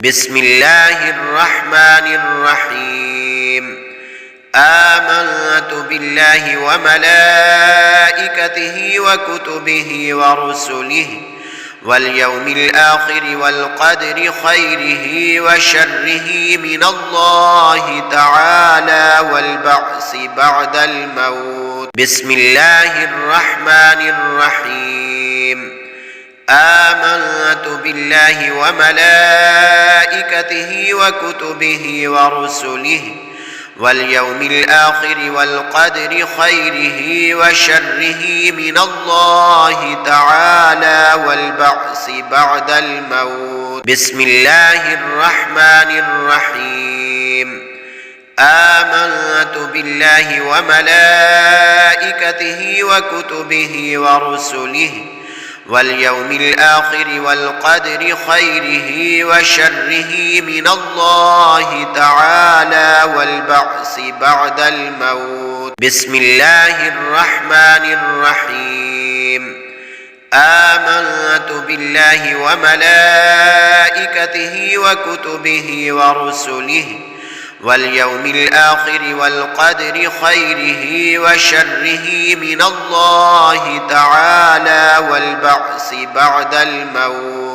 بسم الله الرحمن الرحيم آمنت بالله وملائكته وكتبه ورسله واليوم الآخر والقدر خيره وشره من الله تعالى والبعث بعد الموت. بسم الله الرحمن الرحيم آمنت بالله وملائكته وكتبه ورسله واليوم الآخر والقدر خيره وشره من الله تعالى والبعث بعد الموت. بسم الله الرحمن الرحيم آمنت بالله وملائكته وكتبه ورسله واليوم الآخر والقدر خيره وشره من الله تعالى والبعث بعد الموت. بسم الله الرحمن الرحيم آمنت بالله وملائكته وكتبه ورسله واليوم الآخر والقدر خيره وشره من الله تعالى والبعث بعد الموت.